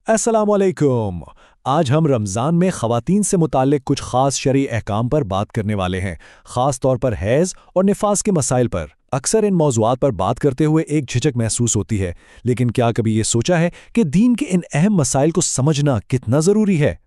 अस्सलामुअलैकुम। आज हम रमज़ान में ख़वातीन से मुताल्लिक़ कुछ ख़ास शरई अहकाम पर बात करने वाले हैं, ख़ास तौर पर हैज़ और निफ़ास के मसाइल पर। अक्सर इन मौज़ूआत पर बात करते हुए एक झिझक महसूस होती है, लेकिन क्या कभी ये सोचा है कि दीन के इन अहम मसाइल को समझना कितना ज़रूरी है?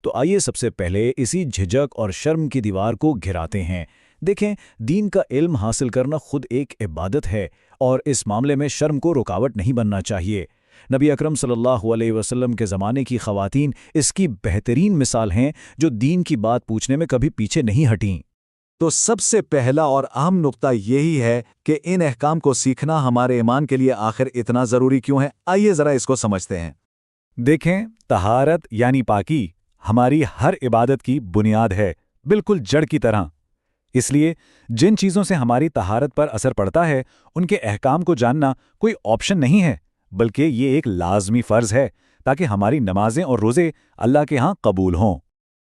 तो आइए सबसे पहले इसी झिझक और शर्म की दीवार को घिराते हैं। देखें, दीन का इल्म हासिल करना खुद एक इबादत है और इस मामले में शर्म को रुकावट नहीं बनना चाहिए। नबी अकरम सल्लल्लाहु अलैहि वसल्लम के ज़माने की ख़वातीन इसकी बेहतरीन मिसाल हैं, जो दीन की बात पूछने में कभी पीछे नहीं हटीं। तो सबसे पहला और अहम नुक्ता यही है कि इन अहकाम को सीखना हमारे ईमान के लिए आखिर इतना ज़रूरी क्यों है। आइए ज़रा इसको समझते हैं। देखें, तहारत यानी पाकी हमारी हर इबादत की बुनियाद है, बिल्कुल जड़ की तरह। इसलिए जिन चीज़ों से हमारी तहारत पर असर पड़ता है, उनके अहकाम को जानना कोई ऑप्शन नहीं है, बल्कि ये एक लाजमी फ़र्ज़ है, ताकि हमारी नमाजें और रोज़े अल्लाह के यहाँ कबूल हों।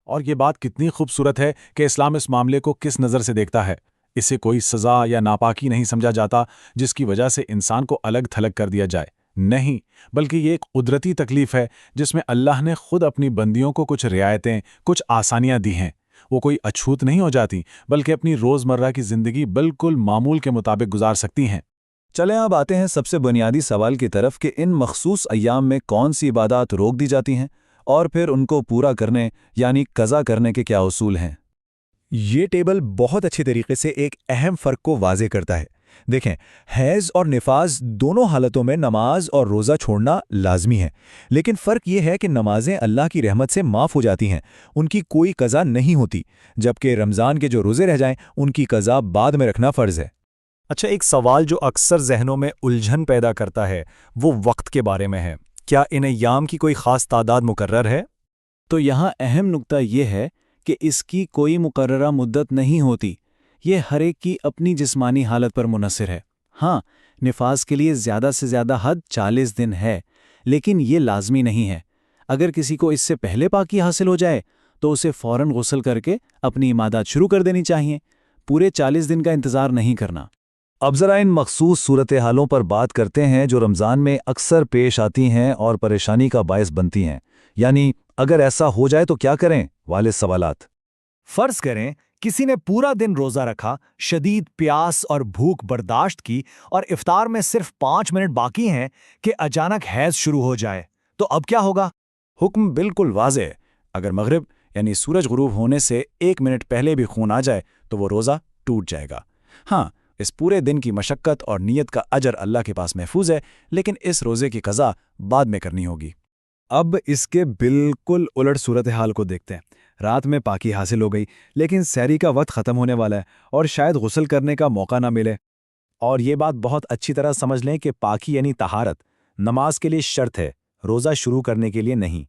और ये बात कितनी खूबसूरत है कि इस्लाम इस मामले को किस नज़र से देखता है। इसे कोई सज़ा या नापाकी नहीं समझा जाता जिसकी वजह से इंसान को अलग थलग कर दिया जाए। नहीं, बल्कि ये एक कुदरती तकलीफ़ है जिसमें अल्लाह ने खुद अपनी बंदियों को कुछ रियायतें, कुछ आसानियाँ दी हैं। वो कोई अछूत नहीं हो जाती, बल्कि अपनी रोज़मर्रा की ज़िंदगी बिल्कुल मामूल के मुताबिक गुजार सकती हैं। चलें अब आते हैं सबसे बुनियादी सवाल की तरफ कि इन मखसूस अय्याम में कौन सी इबादत रोक दी जाती हैं और फिर उनको पूरा करने यानी कज़ा करने के क्या उसूल हैं। ये टेबल बहुत अच्छे तरीके से एक अहम फ़र्क को वाज़े करता है। देखें, हैज़ और निफ़ास दोनों हालतों में नमाज और रोज़ा छोड़ना लाजमी है, लेकिन फ़र्क ये है कि नमाजें अल्लाह की रहमत से माफ़ हो जाती हैं, उनकी कोई कज़ा नहीं होती, जबकि रमज़ान के जो रोज़े रह जाएं उनकी कज़ा बाद में रखना फ़र्ज़ है। अच्छा, एक सवाल जो अक्सर जहनों में उलझन पैदा करता है, वो वक्त के बारे में है। क्या इन अय्याम की कोई ख़ास तादाद मुकर्रर है? तो यहाँ अहम नुक्ता ये है कि इसकी कोई मुकर्ररा मुद्दत नहीं होती। ये हर एक की अपनी जिस्मानी हालत पर मुनहसिर है। हाँ, निफास के लिए ज़्यादा से ज़्यादा हद 40 दिन है, लेकिन ये लाजमी नहीं है। अगर किसी को इससे पहले पाकी हासिल हो जाए, तो उसे फ़ौरन गुस्ल करके अपनी इबादत शुरू कर देनी चाहिए। पूरे 40 दिन का इंतज़ार नहीं करना। अब ज़रा इन मखसूस सूरत हालों पर बात करते हैं जो रमज़ान में अक्सर पेश आती हैं और परेशानी का बायस बनती हैं। यानी अगर ऐसा हो जाए तो क्या करें वाले सवालात। फ़र्ज़ करें किसी ने पूरा दिन रोज़ा रखा, शदीद प्यास और भूख बर्दाश्त की और इफ्तार में सिर्फ 5 मिनट बाकी हैं कि अचानक हैज़ शुरू हो जाए, तो अब क्या होगा? हुक्म बिल्कुल वाज़े है। अगर मगरिब यानी सूरज गुरूब होने से 1 मिनट पहले भी खून आ जाए तो वो रोज़ा टूट जाएगा। हाँ, इस पूरे दिन की मशक्क़त और नीयत का अजर अल्लाह के पास महफूज है, लेकिन इस रोज़े की क़ज़ा बाद में करनी होगी। अब इसके बिल्कुल उलट सूरत हाल को देखते हैं। रात में पाकी हासिल हो गई, लेकिन सहरी का वक्त ख़त्म होने वाला है और शायद गुस्ल करने का मौका ना मिले। और ये बात बहुत अच्छी तरह समझ लें कि पाकी यानी तहारत नमाज के लिए शर्त है, रोज़ा शुरू करने के लिए नहीं।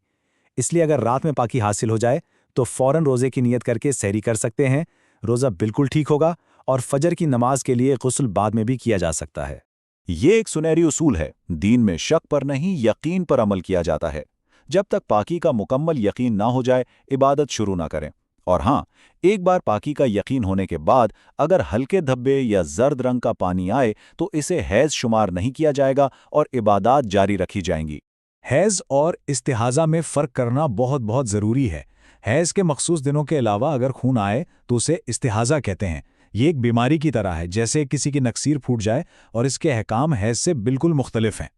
इसलिए अगर रात में पाकी हासिल हो जाए तो फ़ौरन रोज़े की नीयत करके सहरी कर सकते हैं, रोज़ा बिल्कुल ठीक होगा और फजर की नमाज के लिए गुस्ल बाद में भी किया जा सकता है। ये एक सुनहरी उसूल है। दीन में शक पर नहीं, यकीन पर अमल किया जाता है। जब तक पाकी का मुकम्मल यकीन ना हो जाए, इबादत शुरू ना करें। और हाँ, एक बार पाकी का यकीन होने के बाद अगर हल्के धब्बे या जर्द रंग का पानी आए तो इसे हैज़ शुमार नहीं किया जाएगा और इबादत जारी रखी जाएंगी। हैज़ और इस्तिहाज़ा में फ़र्क करना बहुत बहुत ज़रूरी है। हैज़ के मखसूस दिनों के अलावा अगर खून आए तो उसे इस्तिहाज़ा कहते हैं। ये एक बीमारी की तरह है, जैसे किसी की नक्सीर फूट जाए, और इसके अहकाम हैज़ से बिल्कुल मुख्तलिफ हैं।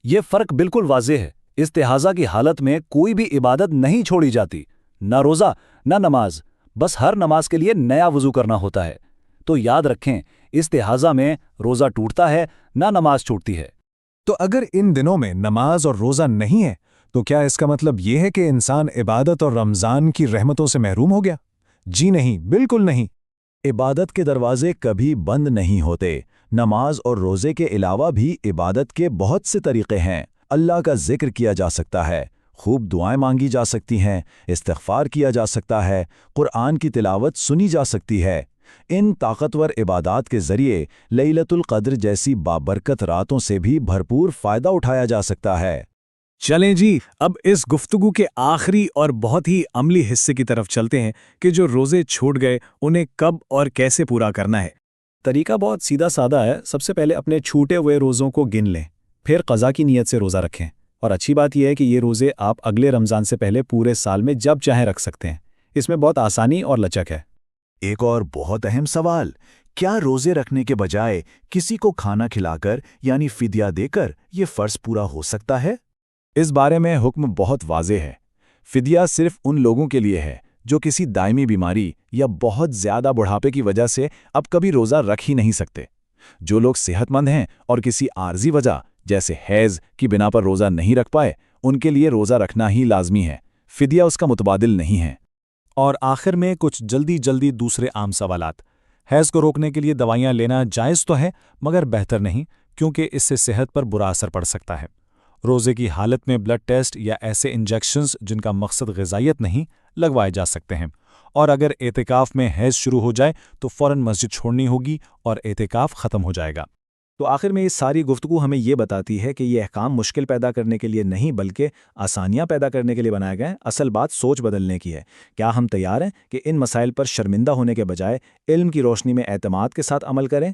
ये फ़र्क बिल्कुल वाज़े है। इस्तिहाज़ा की हालत में कोई भी इबादत नहीं छोड़ी जाती, ना रोज़ा ना नमाज, बस हर नमाज के लिए नया वज़ू करना होता है। तो याद रखें, इस्तिहाज़ा में रोज़ा टूटता है, ना नमाज छूटती है। तो अगर इन दिनों में नमाज और रोज़ा नहीं है तो क्या इसका मतलब ये है कि इंसान इबादत और रमज़ान की रहमतों से महरूम हो गया? जी नहीं, बिल्कुल नहीं। इबादत के दरवाजे कभी बंद नहीं होते। नमाज और रोज़े के अलावा भी इबादत के बहुत से तरीक़े हैं। अल्लाह का जिक्र किया जा सकता है, खूब दुआएं मांगी जा सकती हैं, इस्तिग़फ़ार किया जा सकता है, कुरान की तिलावत सुनी जा सकती है। इन ताकतवर इबादात के ज़रिए लैलतुल क़द्र जैसी बाबरकत रातों से भी भरपूर फ़ायदा उठाया जा सकता है। चलें जी, अब इस गुफ्तगू के आखिरी और बहुत ही अमली हिस्से की तरफ चलते हैं कि जो रोज़े छूट गए उन्हें कब और कैसे पूरा करना है। तरीका बहुत सीधा सादा है। सबसे पहले अपने छूटे हुए रोज़ों को गिन लें, फिर क़ज़ा की नीयत से रोज़ा रखें। اور اچھی بات یہ ہے کہ یہ روزے آپ اگلے رمضان سے پہلے پورے سال میں جب چاہیں رکھ سکتے ہیں۔ اس میں بہت آسانی اور لچک ہے۔ ایک اور بہت اہم سوال، کیا روزے رکھنے کے بجائے کسی کو کھانا کھلا کر یعنی فدیہ دے کر یہ فرض پورا ہو سکتا ہے؟ اس بارے میں حکم بہت واضح ہے۔ فدیہ صرف ان لوگوں کے لیے ہے جو کسی دائمی بیماری یا بہت زیادہ بڑھاپے کی وجہ سے اب کبھی روزہ رکھ ہی نہیں سکتے۔ جو لوگ صحت مند ہیں اور کسی عارضی وجہ جیسے حیض کی بنا پر روزہ نہیں رکھ پائے، ان کے لیے روزہ رکھنا ہی لازمی ہے، فدیہ اس کا متبادل نہیں ہے۔ اور آخر میں کچھ جلدی دوسرے عام سوالات۔ حیض کو روکنے کے لیے دوائیاں لینا جائز تو ہے، مگر بہتر نہیں، کیونکہ اس سے صحت پر برا اثر پڑ سکتا ہے۔ روزے کی حالت میں بلڈ ٹیسٹ یا ایسے انجیکشنز جن کا مقصد غذائیت نہیں لگوائے جا سکتے ہیں۔ اور اگر اعتکاف میں حیض شروع ہو جائے تو فوراً مسجد چھوڑنی ہوگی اور اعتکاف ختم ہو جائے گا۔ تو آخر میں یہ ساری گفتگو ہمیں یہ بتاتی ہے کہ یہ احکام مشکل پیدا کرنے کے لیے نہیں بلکہ آسانیاں پیدا کرنے کے لیے بنائے گئے ہیں۔ اصل بات سوچ بدلنے کی ہے۔ کیا ہم تیار ہیں کہ ان مسائل پر شرمندہ ہونے کے بجائے علم کی روشنی میں اعتماد کے ساتھ عمل کریں؟